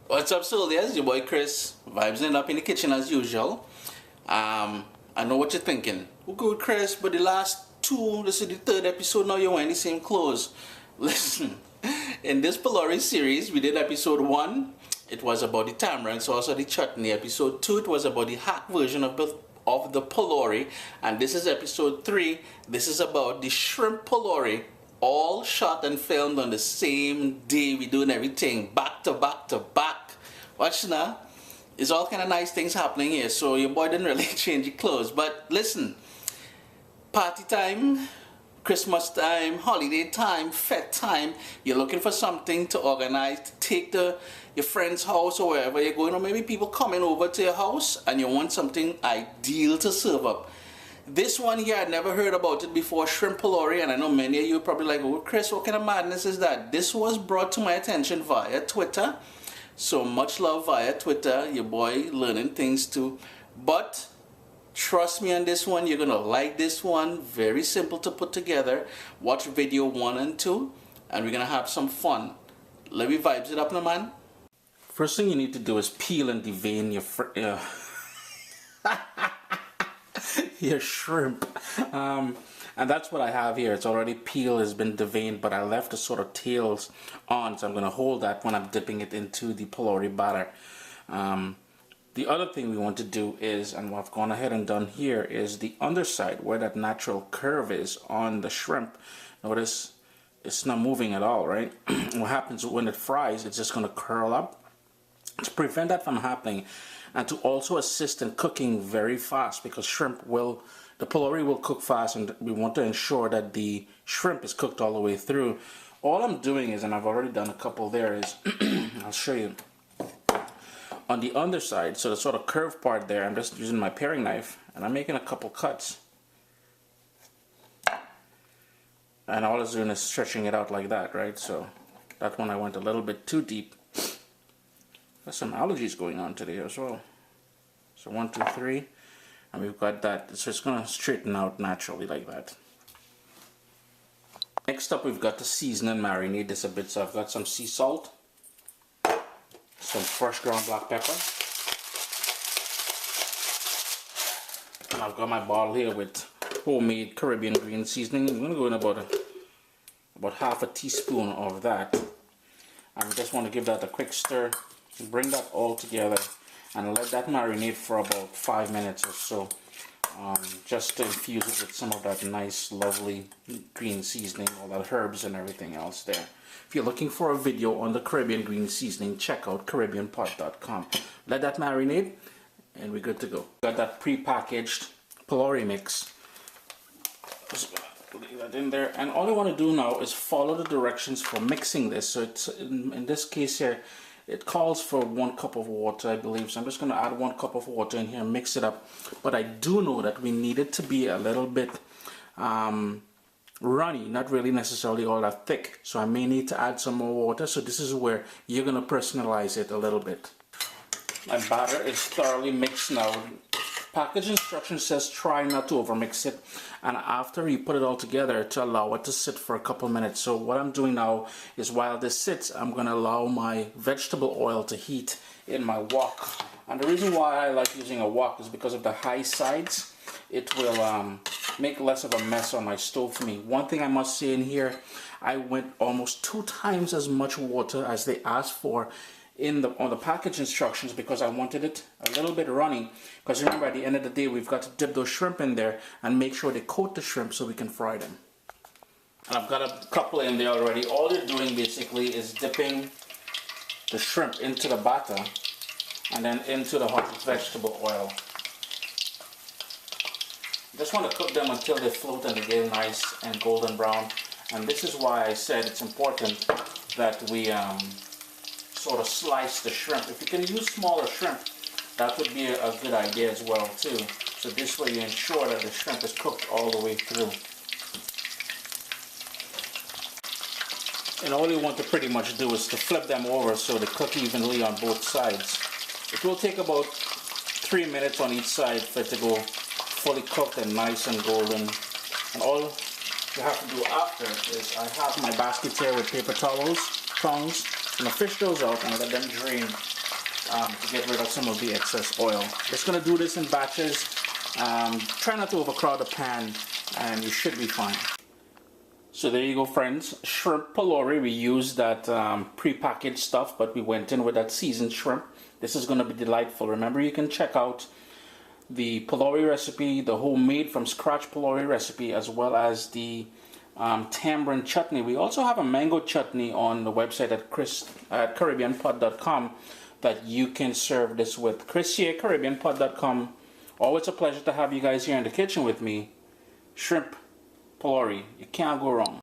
What's up, soldiers? Your boy Chris, vibes up in the kitchen as usual. I know what you're thinking. We're good, Chris, but the last two, this is the third episode now, you're wearing the same clothes. Listen, in this pholourie series, we did episode 1. It was about the tamarind sauce or the chutney. Episode 2, it was about the hot version of the pholourie. And this is episode 3. This is about the shrimp pholourie. All shot and filmed on the same day. We doing everything back to back to back. Watch now. It's all kind of nice things happening here. So your boy didn't really change his clothes. But listen, party time, Christmas time, holiday time, fete time. You're looking for something to organize, to take to your friend's house or wherever you're going, or maybe people coming over to your house and you want something ideal to serve up. This one here, I'd never heard about it before, shrimp pholourie, and I know many of you are probably like, oh Chris, what kind of madness is that? This was brought to my attention via Twitter. So much love via Twitter, your boy learning things too. But trust me on this one, you're gonna like this one. Very simple to put together. Watch video 1 and 2, and we're gonna have some fun. Let me vibes it up now, man. First thing you need to do is peel and devein your shrimp, and that's what I have here. It's already peeled, it's been deveined, but I left the sort of tails on, so I'm going to hold that when I'm dipping it into the pholourie batter. The other thing we want to do is, and what I've gone ahead and done here, is the underside where that natural curve is on the shrimp. Notice it's not moving at all, right? What happens when it fries, it's just going to curl up. To prevent that from happening, and to also assist in cooking very fast, because the pholourie will cook fast, and we want to ensure that the shrimp is cooked all the way through. All I'm doing is, and I've already done a couple there, is I'll show you on the underside, so the sort of curved part there, I'm just using my paring knife and I'm making a couple cuts, and all it's doing is stretching it out like that, right? So that one I went a little bit too deep. There's some allergies going on today as well. So 1, 2, 3, and we've got that. So it's going to straighten out naturally like that. Next up, we've got to season and marinate this a bit. So I've got some sea salt, some fresh ground black pepper, and I've got my bottle here with homemade Caribbean green seasoning. I'm going to go in about half a teaspoon of that. And we just want to give that a quick stir. Bring that all together and let that marinate for about 5 minutes or so, just to infuse it with some of that nice lovely green seasoning, all that herbs and everything else there. If you're looking for a video on the Caribbean green seasoning, check out CaribbeanPot.com. Let that marinate and we're good to go. Got that pre-packaged pholourie mix. Just putting that in there, and all you want to do now is follow the directions for mixing this. So it's in this case here, it calls for 1 cup of water, I believe. So I'm just going to add 1 cup of water in here and mix it up. But I do know that we need it to be a little bit runny, not really necessarily all that thick. So I may need to add some more water. So this is where you're going to personalize it a little bit. My batter is thoroughly mixed now. Package instruction says try not to overmix it, and after you put it all together, to allow it to sit for a couple minutes. So what I'm doing now is, while this sits, I'm going to allow my vegetable oil to heat in my wok. And the reason why I like using a wok is because of the high sides. It will make less of a mess on my stove for me. One thing I must say in here, I went almost 2 times as much water as they asked for on the package instructions, because I wanted it a little bit runny. Because remember, at the end of the day, we've got to dip those shrimp in there and make sure they coat the shrimp so we can fry them. And I've got a couple in there already. All you're doing basically is dipping the shrimp into the batter and then into the hot vegetable oil. Just want to cook them until they float and they get nice and golden brown. And this is why I said it's important that we sort of slice the shrimp. If you can use smaller shrimp, that would be a good idea as well too. So this way you ensure that the shrimp is cooked all the way through. And all you want to pretty much do is to flip them over so they cook evenly on both sides. It will take about 3 minutes on each side for it to go fully cooked and nice and golden. And all you have to do after is, I have my basket here with paper tongs. gonna fish those out and let them drain to get rid of some of the excess oil. Just gonna do this in batches. Try not to overcrowd the pan and you should be fine. So there you go, friends. Shrimp Pholourie. We used that pre-packaged stuff, but we went in with that seasoned shrimp. This is gonna be delightful. Remember, you can check out the pholourie recipe, the homemade from scratch pholourie recipe, as well as the tamarind chutney. We also have a mango chutney on the website at CaribbeanPot.com that you can serve this with. Chris here, CaribbeanPot.com. Always a pleasure to have you guys here in the kitchen with me. Shrimp Pholourie, you can't go wrong.